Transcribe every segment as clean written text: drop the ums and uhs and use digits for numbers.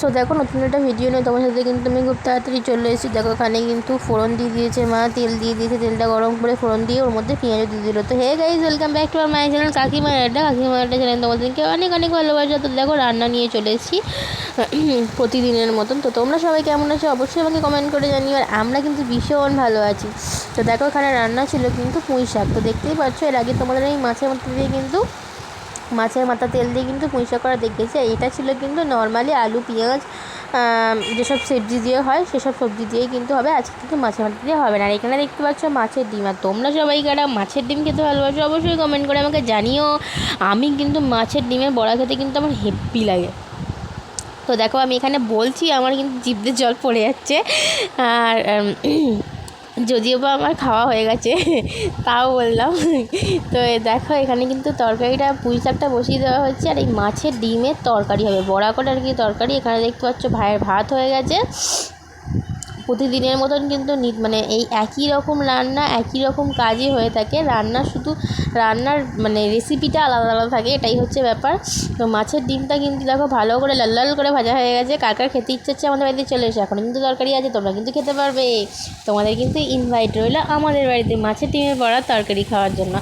So দেখো নতুন একটা ভিডিও নিয়ে তোমার সাথে কিন্তু আমি খুব তাড়াতাড়ি চলে এসেছি। দেখো এখানে কিন্তু ফোড়ন দিয়ে দিয়েছে মা, তেল দিয়ে দিয়েছে, তেলটা গরম করে ফোড়ন দিয়ে ওর মধ্যে পেঁয়াজও দিয়ে দিল। তো hey guys, welcome back to আর my channel Kakima Adda. Channel তোমাদেরকে অনেক অনেক ভালোবাসা। তো দেখো রান্না নিয়ে চলে এসেছি প্রতিদিনের মতন। তো তোমরা সবাই কেমন আছো অবশ্যই আমাকে কমেন্ট করে জানিও। আর আমরা কিন্তু ভীষণ ভালো আছি। তো দেখো এখানে রান্না ছিল কিন্তু পুঁই শাক। তো দেখতেই পাচ্ছ, এর আগে তোমাদের এই মাছের মাথা তেল দিয়ে কিন্তু পুঁই শাক করা দেখেছি। এটা ছিল কিন্তু নর্মালি আলু পেঁয়াজ যেসব সবজি দিয়ে হয় সেসব সবজি দিয়েই কিন্তু হবে। আজকে কিন্তু মাছের মাথা দিয়ে হবে না। আর এখানে দেখতে পাচ্ছ মাছের ডিম। আর তোমরা সবাই কারা মাছের ডিম খেতে ভালোবাসো অবশ্যই কমেন্ট করে আমাকে জানিও। আমি কিন্তু মাছের ডিমের বড়া খেতে কিন্তু আমার হেব্বি লাগে। তো দেখো আমি এখানে বলছি, আমার কিন্তু জিভ দিয়ে জল পড়ে যাচ্ছে। আর যদিও বা আমার খাওয়া হয়ে গেছে তাও বললাম। তো দেখো এখানে কিন্তু তরকারিটা পুঁই শাকটা বসিয়ে দেওয়া হচ্ছে। আর এই মাছের ডিমের তরকারি হবে, বড়া করে আর কি তরকারি। এখানে দেখতে পাচ্ছ ভাইয়ের ভাত হয়ে গেছে। প্রতিদিনের মতন কিন্তু মানে এই একই রকম রান্না একই রকম কাজই হয়ে থাকে। রান্নার মানে রেসিপিটা আলাদা আলাদা থাকে, এটাই হচ্ছে ব্যাপার। তো মাছের ডিমটা কিন্তু দেখো ভালো করে লাল লাল করে ভাজা হয়ে গেছে। কার কার খেতে ইচ্ছে হচ্ছে আমাদের বাড়িতে চলে এসে, এখন কিন্তু তরকারি আছে, তোমরা কিন্তু খেতে পারবে। তোমাদের কিন্তু ইনভাইট রইলো আমাদের বাড়িতে মাছের ডিমের বড়া তরকারি খাওয়ার জন্য।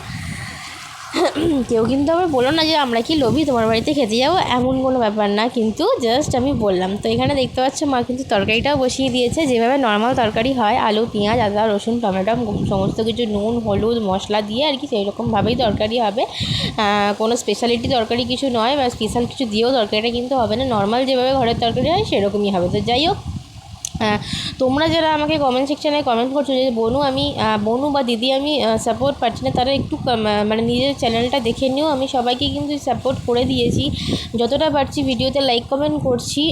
কেউ কিন্তু আবার বলো না যে আমরা কি লোভী তোমার বাড়িতে খেতে যাবো, এমন কোনো ব্যাপার না, কিন্তু জাস্ট আমি বললাম। তো এখানে দেখতে পাচ্ছ মা কিন্তু তরকারিটাও বসিয়ে দিয়েছে, যেভাবে নর্মাল তরকারি হয় আলু পেঁয়াজ আদা রসুন টমেটো সমস্ত কিছু নুন হলুদ মশলা দিয়ে আর কি, সেই রকমভাবেই তরকারি হবে। কোনো স্পেশালিটি তরকারি কিছু নয় বা স্পেশাল কিছু দিয়েও তরকারিটা কিন্তু হবে না, নর্মাল যেভাবে ঘরের তরকারি হয় সেরকমই হবে। তো যাই হোক, তোমরা যারা আমাকে কমেন্ট সেকশানে কমেন্ট করছো যে বনু বা দিদি আমি সাপোর্ট পাচ্ছি না, তারা একটু মানে নিজের চ্যানেলটা দেখে নিও। আমি সবাইকে কিন্তু সাপোর্ট করে দিয়েছি যতটা পারছি, ভিডিওতে লাইক কমেন্ট করছি।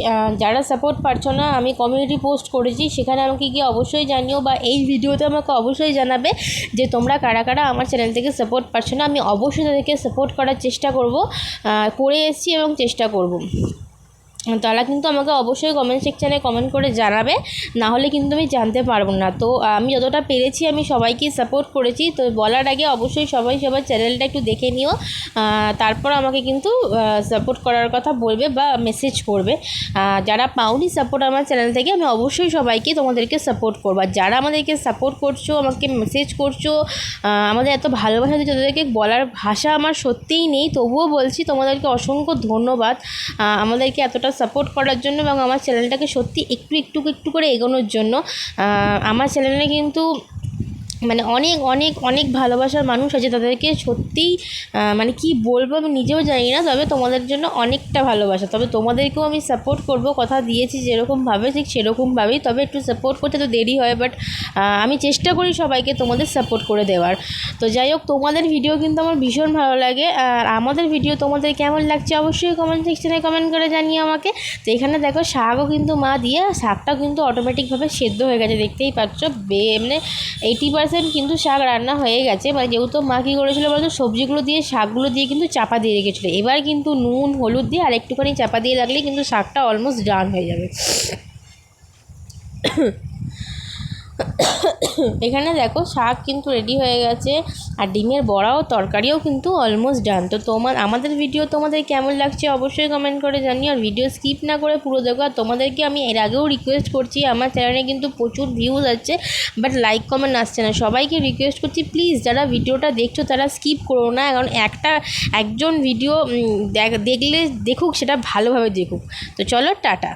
যারা সাপোর্ট পারছো না, আমি কমিউনিটি পোস্ট করেছি, সেখানে আমাকে গিয়ে অবশ্যই জানিও, বা এই ভিডিওতে আমাকে অবশ্যই জানাবে যে তোমরা কারা কারা আমার চ্যানেল থেকে সাপোর্ট পাচ্ছো না। আমি অবশ্যই তাদেরকে সাপোর্ট করার চেষ্টা করব, করে এসেছি এবং চেষ্টা করব। তারা কিন্তু আমাকে অবশ্যই কমেন্ট সেকশানে কমেন্ট করে জানাবে, না হলে কিন্তু আমি জানতে পারবো না। তো আমি যতটা পেরেছি আমি সবাইকে সাপোর্ট করেছি। তো বলার আগে অবশ্যই সবাই সবার চ্যানেলটা একটু দেখে নিও, তারপর আমাকে কিন্তু সাপোর্ট করার কথা বলবে বা মেসেজ করবে। যারা পাওনি সাপোর্ট আমার চ্যানেল থেকে, আমি অবশ্যই সবাইকে তোমাদেরকে সাপোর্ট করবো। আর যারা আমাদেরকে সাপোর্ট করছো, আমাকে মেসেজ করছো, আমাদের এত ভালোবাসা দিচ্ছ, তাদেরকে বলার ভাষা আমার সত্যিই নেই। তবুও বলছি তোমাদেরকে অসংখ্য ধন্যবাদ আমাদেরকে এতটা সাপোর্ট করার জন্য এবং আমার চ্যানেলটাকে সত্যি একটু করে এগোনোর জন্য। আমার চ্যানেলে কিন্তু মানে অনেক অনেক অনেক ভালোবাসার মানুষ আছে, তাদেরকে সত্যিই মানে কি বলবো আমি নিজেও জানি না। তবে তোমাদের জন্য অনেকটা ভালোবাসা, তবে তোমাদেরকেও আমি সাপোর্ট করব, কথা দিয়েছি যেরকমভাবে ঠিক সেরকমভাবেই। তবে একটু সাপোর্ট করতে তো দেরি হয়, বাট আমি চেষ্টা করি সবাইকে তোমাদের সাপোর্ট করে দেওয়ার। তো যাই হোক, তোমাদের ভিডিও কিন্তু আমার ভীষণ ভালো লাগে। আর আমাদের ভিডিও তোমাদের কেমন লাগছে অবশ্যই কমেন্ট সেকশনে কমেন্ট করে জানিয়ে আমাকে। তো এখানে দেখো শাকও কিন্তু মা দিয়ে, শাকটাও কিন্তু অটোমেটিকভাবে সেদ্ধ হয়ে গেছে, দেখতেই পাচ্ছ। মানে 80% কিন্তু শাক রান্না হয়ে গেছে। মানে যেহেতু মা কী করেছিলো বলতো, সবজিগুলো দিয়ে শাকগুলো দিয়ে কিন্তু চাপা দিয়ে রেখেছিলো। এবার কিন্তু নুন হলুদ দিয়ে আর একটুখানি চাপা দিয়ে রাখলে কিন্তু শাকটা অলমোস্ট ডান হয়ে যাবে। এখানে দেখো শাক কিন্তু রেডি হয়ে গেছে, আর ডিমের বড়াও তরকারিও কিন্তু অলমোস্ট ডান। তো আমাদের ভিডিও তোমাদের কেমন লাগছে অবশ্যই কমেন্ট করে জানিও। আর ভিডিও স্কিপ না করে পুরো দেখো। আর তোমাদেরকে আমি এর আগেও রিকোয়েস্ট করছি, আমার চ্যানেলে কিন্তু প্রচুর ভিউজ আছে, বাট লাইক কমেন্ট আসছে না। সবাইকে রিকোয়েস্ট করছি প্লিজ, যারা ভিডিওটা দেখছো তারা স্কিপ করো না, কারণ একজন ভিডিও দেখলে দেখুক, সেটা ভালোভাবে দেখুক। তো চলো টাটা।